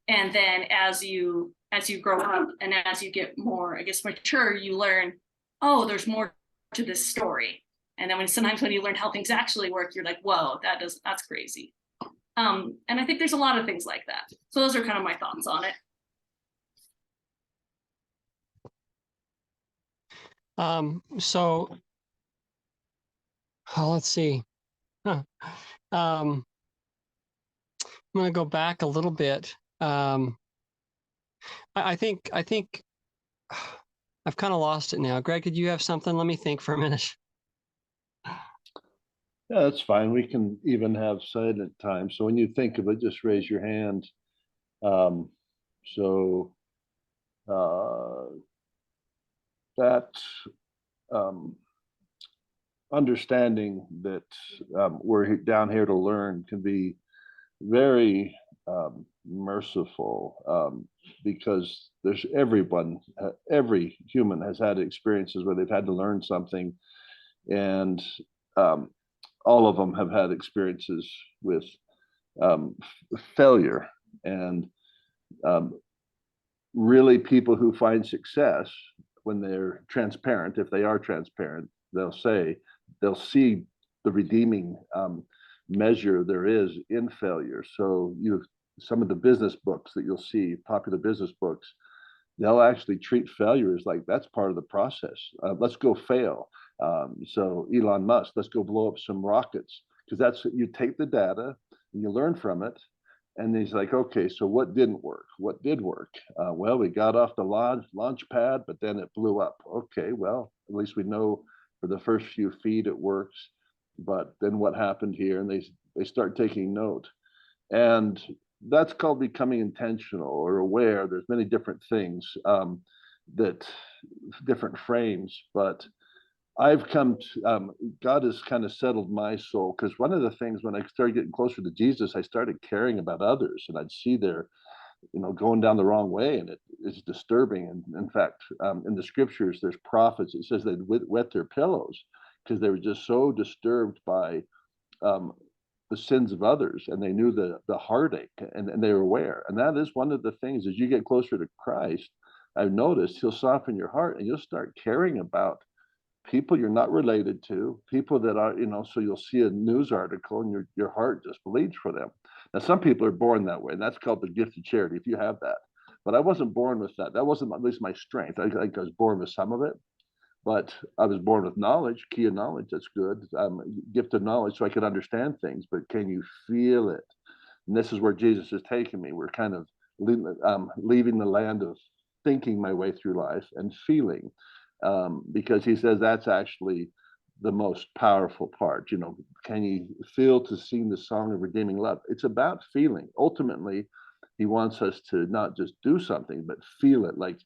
And then as you grow up and as you get more, I guess, mature, you learn, oh, there's more to this story. And then sometimes when you learn how things actually work, you're like, whoa, that's crazy. And I think there's a lot of things like that. So those are kind of my thoughts on it. So let's see. Huh. I'm going to go back a little bit. I think I've kind of lost it now. Greg, did you have something? Let me think for a minute. Yeah, that's fine. We can even have silent time. So when you think of it, just raise your hand. Um, so that um, understanding that we're down here to learn can be very merciful, because there's every human has had experiences where they've had to learn something, and um, all of them have had experiences with failure. And um, really, people who find success, when they're transparent, if they are transparent, they'll see the redeeming measure there is in failure. So some of the business books that you'll see, popular business books, they'll actually treat failure as like that's part of the process. Let's go fail. So Elon Musk, let's go blow up some rockets, because that's, you take the data and you learn from it. And he's like, okay, so what didn't work? What did work? Well, we got off the launch pad, but then it blew up. Okay, well, at least we know for the first few feet it works. But then what happened here? And they start taking note. And that's called becoming intentional or aware. There's many different things, that different frames, but I've come to, God has kind of settled my soul, because one of the things when I started getting closer to Jesus, I started caring about others, and I'd see their, going down the wrong way, and it's disturbing. And in fact, in the scriptures, there's prophets. It says they'd wet their pillows because they were just so disturbed by um, the sins of others, and they knew the heartache, and they were aware. And that is one of the things, as you get closer to Christ, I've noticed He'll soften your heart, and you'll start caring about people you're not related to, people that are, so you'll see a news article and your heart just bleeds for them. Now, some people are born that way, and that's called the gift of charity, if you have that. But I wasn't born with that. That wasn't at least my strength. I was born with some of it, but I was born with knowledge, key of knowledge. That's good. Gift of knowledge, so I could understand things. But can you feel it? And this is where Jesus has taken me. We're kind of leaving the land of thinking my way through life and feeling, because He says that's actually the most powerful part. Can you feel to sing the song of redeeming love? It's about feeling. Ultimately, He wants us to not just do something, but feel it. Like,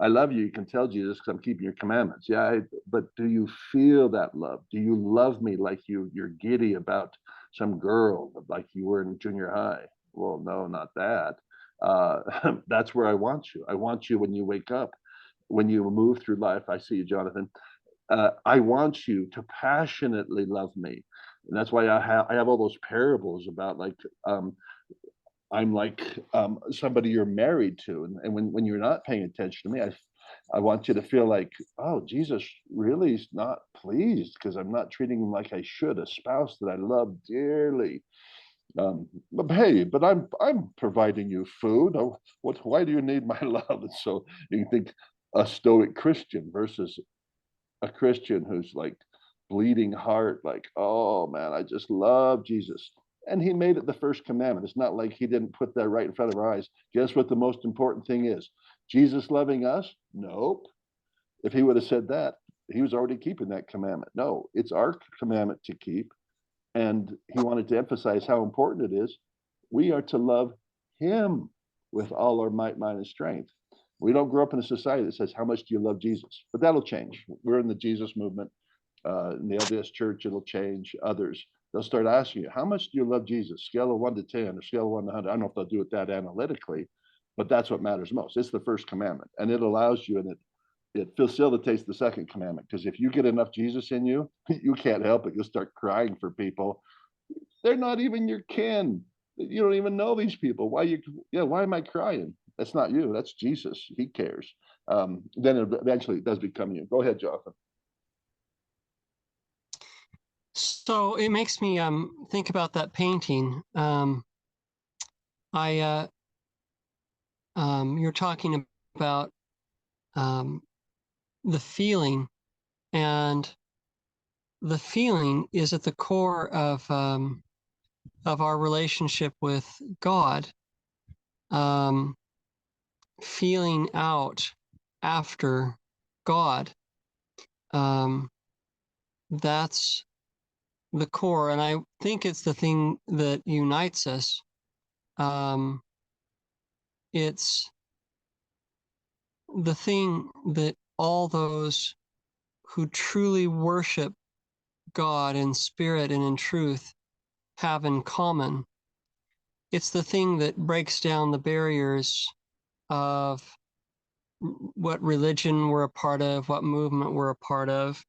I love you. You can tell Jesus because I'm keeping your commandments. Yeah, but do you feel that love? Do you love me like you're giddy about some girl, like you were in junior high? Well, no, not that. That's where I want you. I want you when you wake up, when you move through life. I see you, Jonathan. I want you to passionately love me. And that's why I have all those parables about, like, I'm like somebody you're married to. And when you're not paying attention to me, I want you to feel like, oh, Jesus really is not pleased because I'm not treating him like I should, a spouse that I love dearly. But hey, but I'm providing you food. Oh, why do you need my love? And so you can think a stoic Christian versus a Christian who's like bleeding heart, like, oh man, I just love Jesus. And He made it the first commandment. It's not like He didn't put that right in front of our eyes. Guess what the most important thing is? Jesus loving us? Nope. If He would have said that, He was already keeping that commandment. No, it's our commandment to keep. And He wanted to emphasize how important it is. We are to love Him with all our might, mind, and strength. We don't grow up in a society that says, how much do you love Jesus? But that'll change. We're in the Jesus movement. In the LDS church, it'll change. Others, they'll start asking you, how much do you love Jesus? Scale of 1 to 10 or scale of 1 to 100. I don't know if they'll do it that analytically, but that's what matters most. It's the first commandment. And it allows you, and it facilitates the second commandment. Because if you get enough Jesus in you, you can't help it. You'll start crying for people. They're not even your kin. You don't even know these people. Why am I crying? That's not you. That's Jesus. He cares. Then eventually it does become you. Go ahead, Jonathan. So it makes me think about that painting. You're talking about the feeling, and the feeling is at the core of our relationship with God. Feeling out after God. That's the core, and I think it's the thing that unites us. It's the thing that all those who truly worship God in spirit and in truth have in common. It's the thing that breaks down the barriers of what religion we're a part of, what movement we're a part of,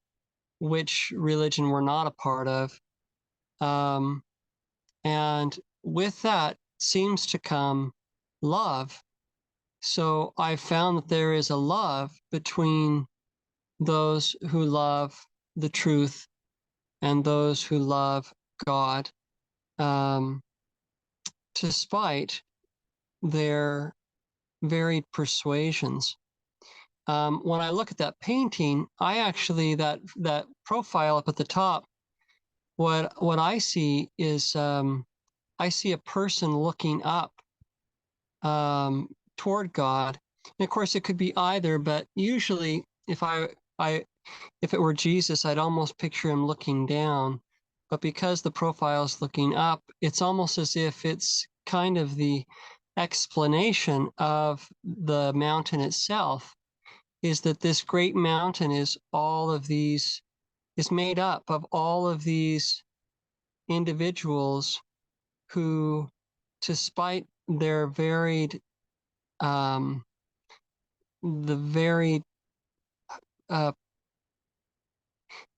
which religion we're not a part of. And with that seems to come love. So I found that there is a love between those who love the truth and those who love God, despite their varied persuasions. When I look at that painting, I actually, that profile up at the top, what I see is I see a person looking up toward God. And of course, it could be either, but usually if if it were Jesus, I'd almost picture him looking down. But because the profile is looking up, it's almost as if it's kind of the explanation of the mountain itself, is that this great mountain is made up of all of these individuals who, despite their varied,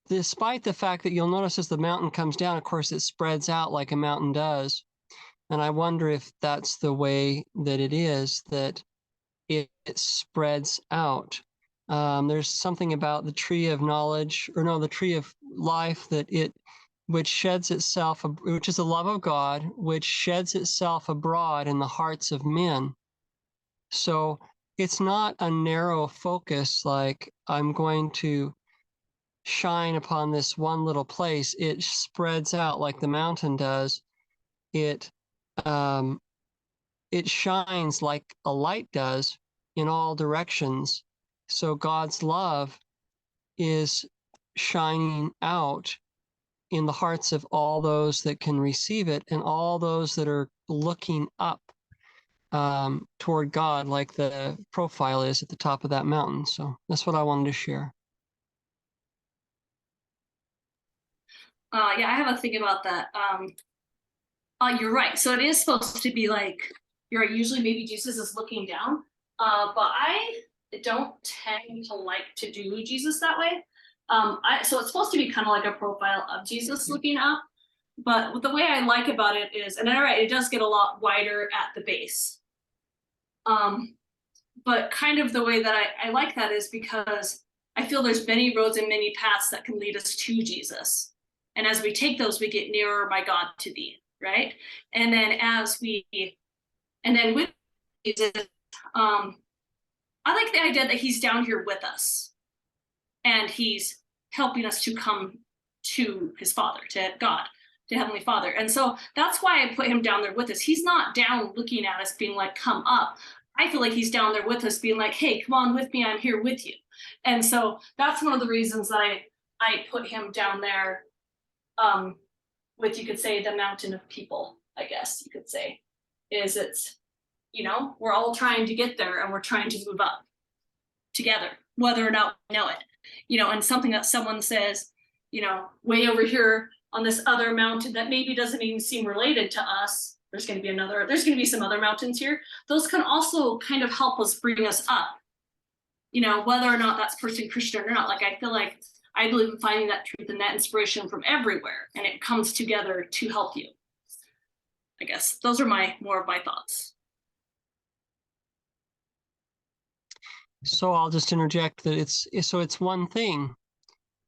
despite the fact that you'll notice as the mountain comes down, of course, it spreads out like a mountain does. And I wonder if that's the way that it is, that it spreads out. There's something about the tree of knowledge, or no, the tree of life, which sheds itself, which is the love of God, which sheds itself abroad in the hearts of men. So it's not a narrow focus, like I'm going to shine upon this one little place. It spreads out like the mountain does. It shines like a light does in all directions. So God's love is shining out in the hearts of all those that can receive it, and all those that are looking up toward God, like the profile is at the top of that mountain. So that's what I wanted to share. Yeah, I have a thing about that. You're right. So it is supposed to be like, you're right, usually maybe Jesus is looking down. But I don't tend to like to do Jesus that way. So it's supposed to be kind of like a profile of Jesus looking up. But the way I like about it is, and all right, it does get a lot wider at the base. But kind of the way that I like that is because I feel there's many roads and many paths that can lead us to Jesus. And as we take those, we get nearer, my God, to thee, right? And then with Jesus, I like the idea that he's down here with us and he's helping us to come to his Father, to God, to Heavenly Father. And so that's why I put him down there with us. He's not down looking at us being like, come up. I feel like he's down there with us being like, hey, come on with me, I'm here with you. And so that's one of the reasons that I put him down there with, you could say, the mountain of people, I guess you could say, is it's, we're all trying to get there and we're trying to move up together, whether or not we know it, and something that someone says, way over here on this other mountain that maybe doesn't even seem related to us, there's going to be some other mountains here. Those can also kind of help us bring us up, whether or not that's person Christian or not. Like, I feel like I believe in finding that truth and that inspiration from everywhere, and it comes together to help you. I guess those are more of my thoughts. So I'll just interject that it's one thing.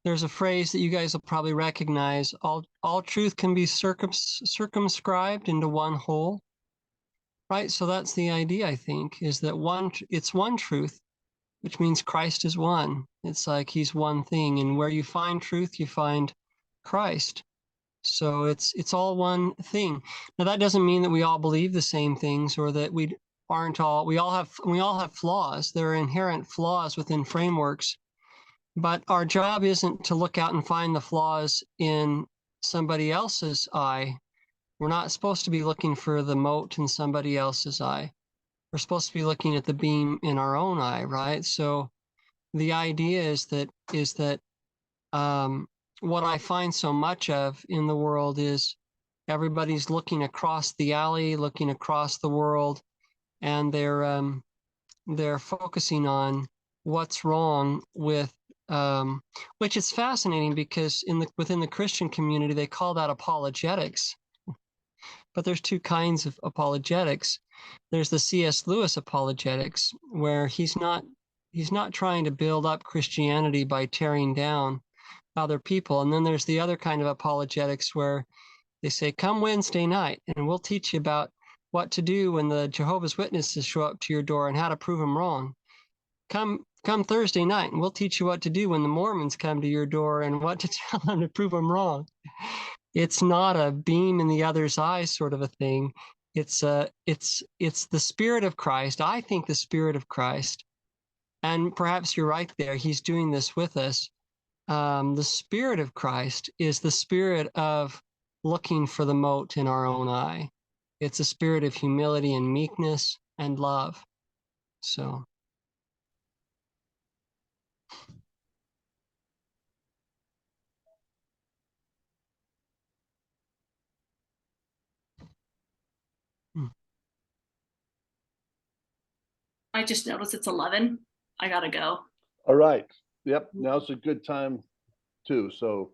There's a phrase that you guys will probably recognize. All truth can be circumscribed into one whole. Right? So that's the idea, I think, is that it's one truth, which means Christ is one. It's like he's one thing. And where you find truth, you find Christ. So it's all one thing. Now that doesn't mean that we all believe the same things or that we all have flaws. There are inherent flaws within frameworks. But our job isn't to look out and find the flaws in somebody else's eye. We're not supposed to be looking for the mote in somebody else's eye. We're supposed to be looking at the beam in our own eye, right? So the idea is that what I find so much of in the world is everybody's looking across the alley, looking across the world, and they're focusing on what's wrong with which is fascinating because within the Christian community they call that apologetics. But there's two kinds of apologetics. There's the C.S. Lewis apologetics, where he's not trying to build up Christianity by tearing down other people. And then there's the other kind of apologetics where they say, come Wednesday night and we'll teach you about what to do when the Jehovah's Witnesses show up to your door and how to prove them wrong. Come Thursday night and we'll teach you what to do when the Mormons come to your door and what to tell them to prove them wrong. It's not a beam in the other's eye sort of a thing. It's the Spirit of Christ. I think the Spirit of Christ, and perhaps you're right there, he's doing this with us. The Spirit of Christ is the spirit of looking for the mote in our own eye. It's a spirit of humility and meekness and love. So. I just noticed it's 11. I gotta go. All right. Yep. Now's a good time too. So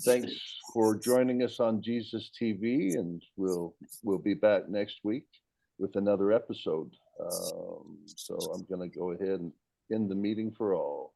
thanks for joining us on Jesus TV, and we'll be back next week with another episode. So I'm going to go ahead and end the meeting for all.